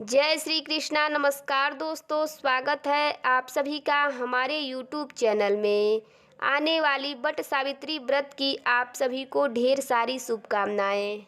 जय श्री कृष्णा। नमस्कार दोस्तों, स्वागत है आप सभी का हमारे YouTube चैनल में। आने वाली वट सावित्री व्रत की आप सभी को ढेर सारी शुभकामनाएं।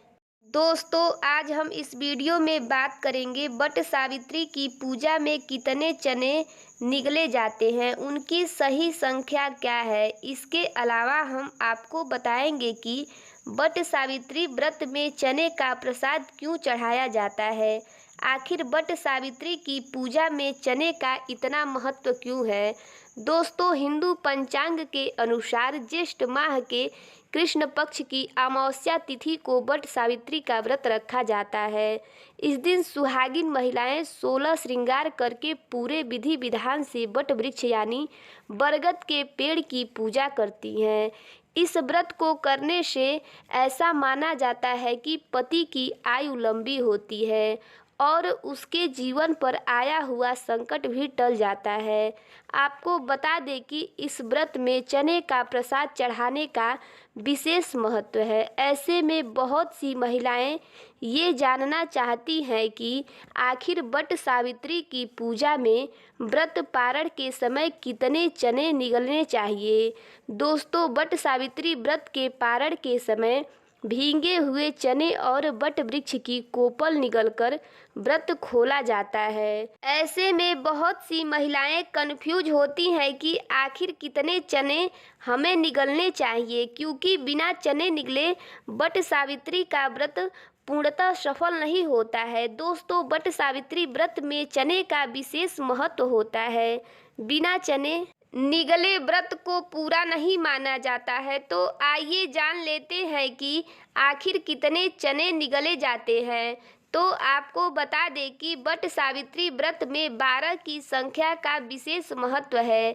दोस्तों, आज हम इस वीडियो में बात करेंगे वट सावित्री की पूजा में कितने चने निगले जाते हैं, उनकी सही संख्या क्या है। इसके अलावा हम आपको बताएंगे कि वट सावित्री व्रत में चने का प्रसाद क्यों चढ़ाया जाता है। आखिर वट सावित्री की पूजा में चने का इतना महत्व क्यों है। दोस्तों, हिंदू पंचांग के अनुसार ज्येष्ठ माह के कृष्ण पक्ष की अमावस्या तिथि को वट सावित्री का व्रत रखा जाता है। इस दिन सुहागिन महिलाएं 16 श्रृंगार करके पूरे विधि विधान से वट वृक्ष यानी बरगद के पेड़ की पूजा करती हैं। इस व्रत को करने से ऐसा माना जाता है कि पति की आयु लंबी होती है और उसके जीवन पर आया हुआ संकट भी टल जाता है। आपको बता दें कि इस व्रत में चने का प्रसाद चढ़ाने का विशेष महत्व है। ऐसे में बहुत सी महिलाएं ये जानना चाहती हैं कि आखिर वट सावित्री की पूजा में व्रत पारण के समय कितने चने निगलने चाहिए। दोस्तों, वट सावित्री व्रत के पारण के समय भीगे हुए चने और वट वृक्ष की कोपल निगलकर व्रत खोला जाता है। ऐसे में बहुत सी महिलाएं कंफ्यूज होती हैं कि आखिर कितने चने हमें निगलने चाहिए, क्योंकि बिना चने निगले वट सावित्री का व्रत पूर्णतः सफल नहीं होता है। दोस्तों, वट सावित्री व्रत में चने का विशेष महत्व होता है। बिना चने निगले व्रत को पूरा नहीं माना जाता है। तो आइए जान लेते हैं कि आखिर कितने चने निगले जाते हैं। तो आपको बता दें कि वट सावित्री व्रत में 12 की संख्या का विशेष महत्व है।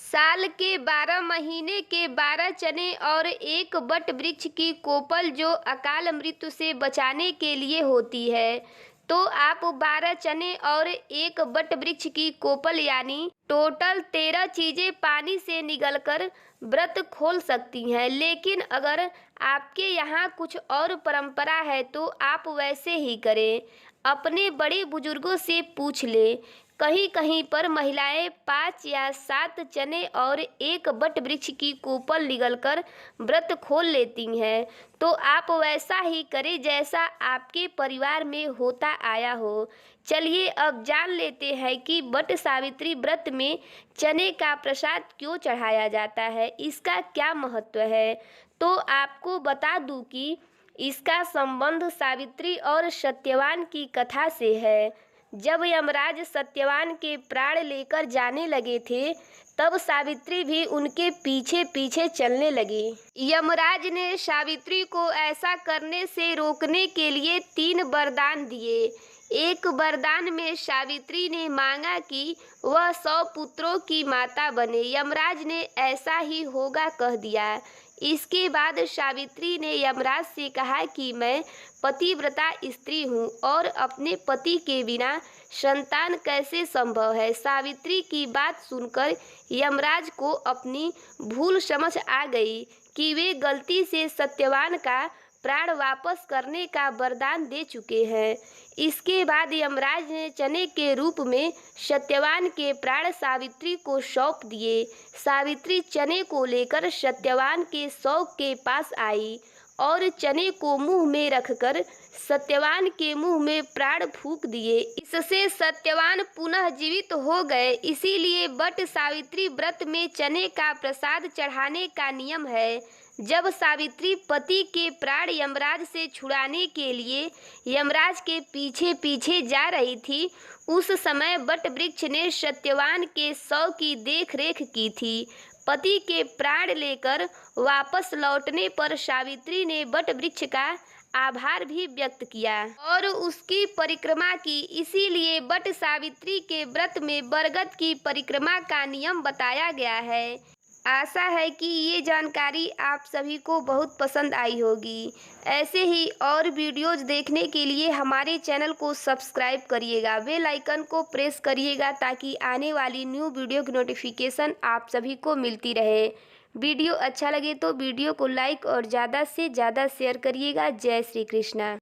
साल के 12 महीने के 12 चने और एक वट वृक्ष की कोपल जो अकाल मृत्यु से बचाने के लिए होती है। तो आप 12 चने और एक वट वृक्ष की कोपल यानी टोटल 13 चीजें पानी से निगलकर व्रत खोल सकती हैं। लेकिन अगर आपके यहाँ कुछ और परंपरा है तो आप वैसे ही करें। अपने बड़े बुजुर्गों से पूछ लें। कहीं कहीं पर महिलाएं 5 या 7 चने और एक वट वृक्ष की कोपल निगलकर व्रत खोल लेती हैं। तो आप वैसा ही करें जैसा आपके परिवार में होता आया हो। चलिए अब जान लेते हैं कि वट सावित्री व्रत में चने का प्रसाद क्यों चढ़ाया जाता है, इसका क्या महत्व है। तो आपको बता दूं कि इसका संबंध सावित्री और सत्यवान की कथा से है। जब यमराज सत्यवान के प्राण लेकर जाने लगे थे, तब सावित्री भी उनके पीछे पीछे चलने लगी। यमराज ने सावित्री को ऐसा करने से रोकने के लिए 3 वरदान दिए। एक वरदान में सावित्री ने मांगा कि वह 100 पुत्रों की माता बने। यमराज ने ऐसा ही होगा कह दिया। इसके बाद सावित्री ने यमराज से कहा कि मैं पतिव्रता स्त्री हूँ और अपने पति के बिना संतान कैसे संभव है। सावित्री की बात सुनकर यमराज को अपनी भूल समझ आ गई कि वे गलती से सत्यवान का प्राण वापस करने का वरदान दे चुके हैं। इसके बाद यमराज ने चने के रूप में सत्यवान के प्राण सावित्री को सौंप दिए। सावित्री चने को लेकर सत्यवान के शव के पास आई और चने को मुंह में रखकर सत्यवान के मुंह में प्राण फूंक दिए। इससे सत्यवान पुनः जीवित हो गए। इसीलिए वट सावित्री व्रत में चने का प्रसाद चढ़ाने का नियम है। जब सावित्री पति के प्राण यमराज से छुड़ाने के लिए यमराज के पीछे पीछे जा रही थी, उस समय वट वृक्ष ने सत्यवान के शव की देखरेख की थी। पति के प्राण लेकर वापस लौटने पर सावित्री ने वट वृक्ष का आभार भी व्यक्त किया और उसकी परिक्रमा की। इसीलिए वट सावित्री के व्रत में बरगद की परिक्रमा का नियम बताया गया है। आशा है कि ये जानकारी आप सभी को बहुत पसंद आई होगी। ऐसे ही और वीडियोज़ देखने के लिए हमारे चैनल को सब्सक्राइब करिएगा, बेल आइकन को प्रेस करिएगा ताकि आने वाली न्यू वीडियो की नोटिफिकेशन आप सभी को मिलती रहे। वीडियो अच्छा लगे तो वीडियो को लाइक और ज़्यादा से ज़्यादा शेयर करिएगा। जय श्री कृष्णा।